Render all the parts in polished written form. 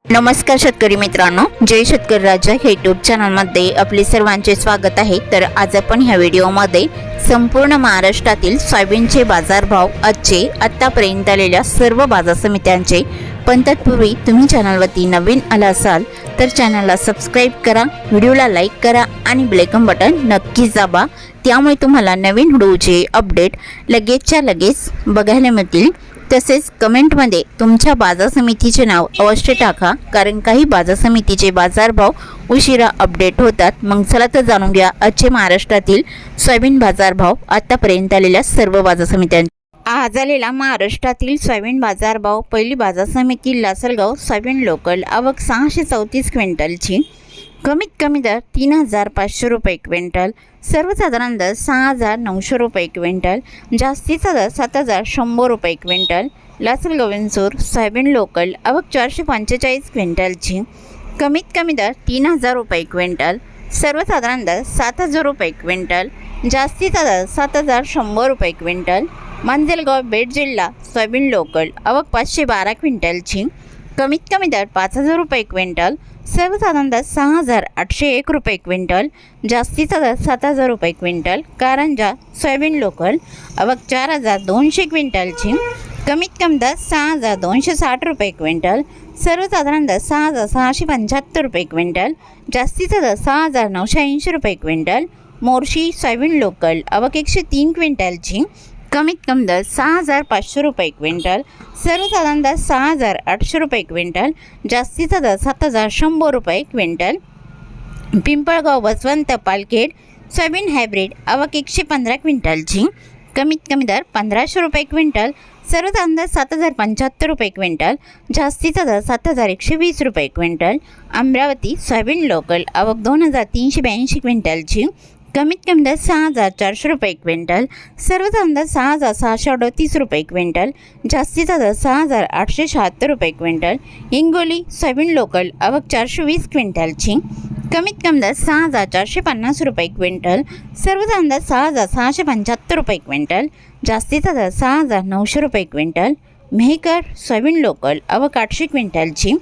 नमस्कार शेतकरी मित्रांनो, जय शेतकरी राजा हे यूट्यूब चॅनलमध्ये आपले सर्वांचे स्वागत आहे। तर आज आपण ह्या व्हिडिओमध्ये संपूर्ण महाराष्ट्रातील सोयाबीनचे बाजारभाव आजचे आतापर्यंत आलेल्या सर्व बाजार समित्यांचे, पण तत्पूर्वी तुम्ही चॅनलवरती नवीन आला असाल तर चॅनलला सबस्क्राईब करा, व्हिडिओला लाईक करा आणि बेल आयकॉन बटन नक्कीच दाबा, त्यामुळे तुम्हाला नवीन व्हिडिओचे अपडेट लगेचच्या लगेच बघायला मिळतील। तसेच कमेंटमध्ये तुमच्या बाजार समितीचे नाव अवश्य टाका, कारण काही बाजार समितीचे बाजारभाव उशिरा अपडेट होतात। मग चला तर जाणून घ्या आजचे महाराष्ट्रातील सोयाबीन बाजारभाव आतापर्यंत आलेल्या सर्व बाजार समित्यांचे। आज आलेला महाराष्ट्रातील सोयाबीन बाजारभाव। पहिली बाजार समिती लासलगाव सोयाबीन लोकल, आवक 634 क्विंटलची, कमीत कमी दर 3500 रुपये क्विंटल, सर्वसाधारण दर 6900 रुपये क्विंटल, जास्तीचा दर 7100 रुपये quintal. Lasalgaon Vinchur soybean local, आवक 445 क्विंटलची, कमीत कमी दर 3000 रुपये क्विंटल, सर्वसाधारण दर 7000 रुपये क्विंटल, जास्तीचा दर 7100 रुपये क्विंटल। मांजलगाव बीड जिल्हा सोयाबीन लोकल, आवक 512 क्विंटलची, कमीत कमी दर 5000 रुपये क्विंटल, सर्वसाधारण दर 6801 रुपये क्विंटल, जास्तीचा दर 7000 रुपये क्विंटल। कारंजा सोयाबीन लोकल, आवक 4200 क्विंटलची, कमीत कमी दर 6260 रुपये क्विंटल, सर्वसाधारण दर 6675 रुपये क्विंटल, जास्तीचा दर 6980 रुपये क्विंटल। मोर्शी सोयाबीन लोकल, आवक 103 क्विंटलची, कमीत कमी दर 6500 रुपये क्विंटल, सर्वसाधारण दर 6800 रुपये क्विंटल, जास्तीचा दर 7100 रुपये quintal. Pimpalgaon Baswant Palkhed soybean hybrid, आवक 115 क्विंटलची, कमीत कमी दर 1500 रुपये क्विंटल, सर्वसाधारण दर 7075 रुपये क्विंटल, जास्तीचा दर 7120 रुपये क्विंटल। अमरावती सोयाबीन लोकल, आवक 2382 क्विंटलची, कमीत कमी दर 6400 रुपये क्विंटल, सर्वसाधारण दर 6638 रुपये क्विंटल, जास्तीचा दर 6876 रुपये क्विंटल। हिंगोली सोयाबीन लोकल, आवक 420 क्विंटलची, कमीत कमी दर 6450 रुपये क्विंटल, सर्वसाधारण दर 6675 रुपये क्विंटल, जास्तीचा दर 6900 रुपये क्विंटल। मेहकर सोयाबीन लोकल, आवक 800 क्विंटलची,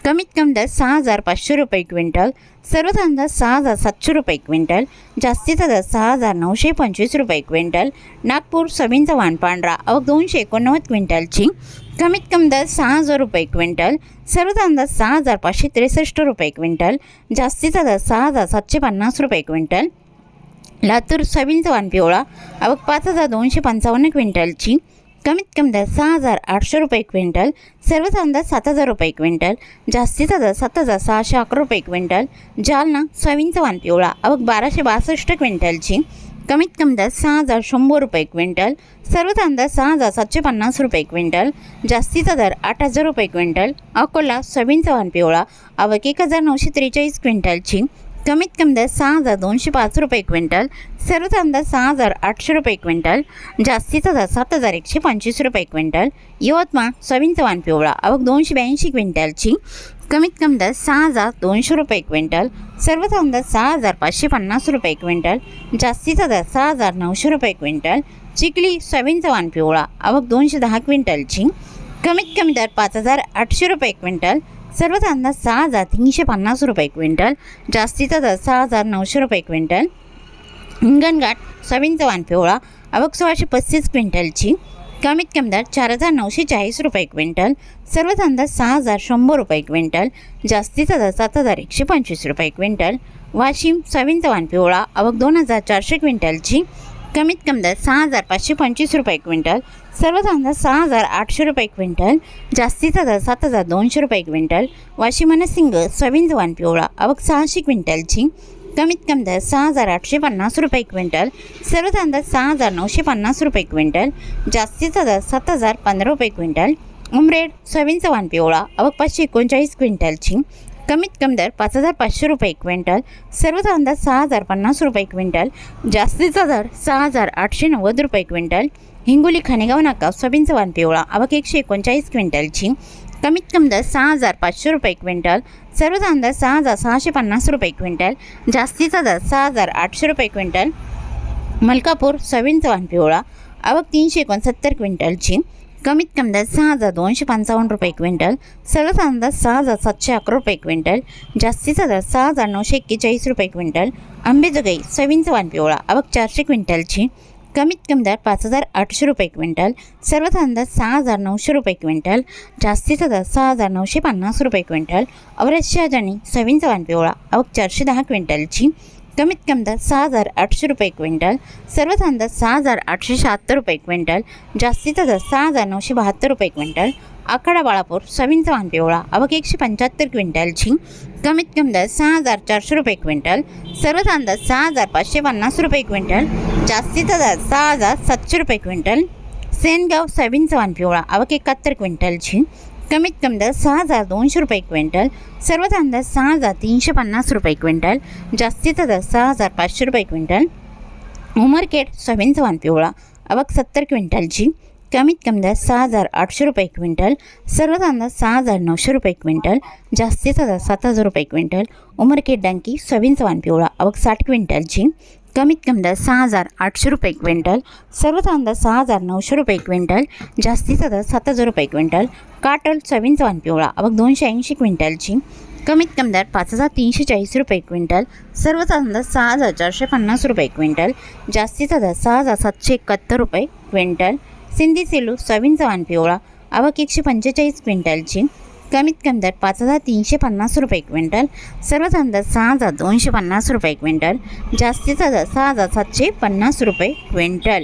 कमीत कमी दर 6500 रुपये क्विंटल, सर्वसाधारण दर 6700 रुपये क्विंटल, जास्तीचा दर 6925 रुपये क्विंटल। नागपूर सोयाबीनचा वाण पांढरा, आवक 289 क्विंटलची, कमीत कमी दर 6000 रुपये क्विंटल, सर्वसाधारण दर 6563 रुपये क्विंटल, जास्तीचा दर 6750 रुपये क्विंटल। लातूर सोयाबीनचा वाण पिवळा, आवक 5255 क्विंटलची, कमीत कमी दर 6800 रुपये क्विंटल, सर्वसाधारण दर 7000 रुपये क्विंटल, जास्तीचा दर 7611 रुपये क्विंटल। जालना सोयाबीनचा वाण पिवळा, आवक 1262 क्विंटलची, कमीत कमी दर 6100 रुपये क्विंटल, सर्वसाधारण दर 6750 रुपये क्विंटल, जास्तीचा दर 8000 रुपये क्विंटल। अकोला सोयाबीनचा वाण पिवळा, आवक 1943 क्विंटलची, कमीत कमी दर 6205 रुपये क्विंटल, सर्वसाधारण दर 6800 रुपये क्विंटल, जास्तीचा दर 7125 रुपये क्विंटल। यवतमाळ सोयाबीनचा वाण पिवळा, आवक 282 क्विंटलची, कमीत कमी दर 6200 रुपये क्विंटल, सर्वसाधारण दर 6550 रुपये क्विंटल, जास्तीचा दर 6900 रुपये क्विंटल। चिखली सोयाबीनचा वाण पिवळा, आवक 210 क्विंटलची, कमीत कमी दर 5800 रुपये क्विंटल, सर्वसाधारण दर 6350 रुपये क्विंटल, जास्तीचा दर 6900 रुपये क्विंटल। हिंगणघाट सोयाबीनचा वाण पिवळा, आवक 1635 क्विंटलची, कमीत कमी दर 4940 रुपये क्विंटल, सर्वसाधारण दर 6100 रुपये क्विंटल, जास्तीचा दर 7125 रुपये क्विंटल। वाशिम सोयाबीनचा वाण पिवळा, आवक 2400 क्विंटलची, कमीत कमी दर 6525 रुपये क्विंटल, सर्वसाधारण दर 6800 रुपये क्विंटल, जास्तीचा दर 7200 रुपये क्विंटल। वाशिम मनसिंग सोयाबीनचा वाण पिवळा, आवक 600 क्विंटलची, कमीत कमी दर 6850 रुपये क्विंटल, सर्वसाधारण दर 6950 रुपये क्विंटल, जास्तीचा दर 7015 रुपये क्विंटल। उमरेड सोयाबीनचा वाण पिवळा, आवक 539 क्विंटलची, कमीत कमी दर 5500 रुपये क्विंटल, सर्वसाधारण दर 6050 रुपये क्विंटल, जास्तीचा दर 6890 रुपये क्विंटल। हिंगोली खानेगाव नाका सोयाबीनचा वाण पिवळा, आवक 139 क्विंटलची, कमीत कमी दर 6500 रुपये क्विंटल, सर्वसाधारण दर 6650 रुपये क्विंटल, जास्तीचा दर 6800 रुपये क्विंटल। मलकापूर सोयाबीनचा वाण पिवळा, आवक 369 क्विंटलची, कमीत कमी दर 6,255 रुपये क्विंटल, सर्वसाधारण दर 6,711 रुपये क्विंटल, जास्तीचा दर 6,941 रुपये क्विंटल. आंबेजोगाई सोयाबीनचा वाण पिवळा आवक 400 क्विंटलची, कमीत कमी दर 5,800 रुपये क्विंटल, सर्वसाधारण दर 6,900 रुपये क्विंटल, जास्तीचा दर 6,950 रुपये क्विंटल. अवरेज शहाजानी सोयाबीनचा वाण पिवळा आवक 410 क्विंटलची, कमीत कमी दर 6,800 रुपये क्विंटल, सर्वसाधारण दर 6,876 रुपये क्विंटल, जास्तीचा दर 6,972 रुपये क्विंटल. आखाडा बाळापूर सोयाबीनचा वाण पिवळा आवक 175 क्विंटलची, कमीत कमी दर 6,400 रुपये क्विंटल, सर्वसाधारण दर 6,550 रुपये क्विंटल, जास्तीचा दर 6,700 रुपये क्विंटल. सेनगाव सोयाबीनचा वाण पिवळा आवक 71 क्विंटलची, कमीत कमी दर 6,200 रुपये क्विंटल, सर्वसाधारण दर 6,350 रुपये क्विंटल, जास्तीचा दर 6,500 रुपये क्विंटल. उमरखेड सोयाबीनचा वाण पिवळा आवक 70 क्विंटलची, कमीत कमी दर 6,800 रुपये क्विंटल, सर्वसाधारण दर 6,900 रुपये क्विंटल, जास्तीचा दर 7,000 रुपये क्विंटल. उमरखेड डांकी सोयाबीनचा वाण पिवळा आवक 60 क्विंटलची, कमीत कमी दर 6,800 रुपये क्विंटल, सर्वसाधारण दर 6,900 रुपये क्विंटल, जास्तीचा दर 7,000 रुपये क्विंटल. काटोल सोयाबीनचा वाण पिवळा आवक 280 क्विंटलची, कमीत कमी दर 5,340 रुपये क्विंटल, सर्वसाधारण दर 6,450 रुपये क्विंटल, जास्तीचा दर 6,771 रुपये क्विंटल. सिंधी सेलू सोयाबीनचा वाण पिवळा आवक 145 क्विंटलची, कमीत कमी दर 5,350 रुपये क्विंटल, सर्वसाधारण दर 6,250 रुपये क्विंटल, जास्तीचा दर 6,750 रुपये क्विंटल.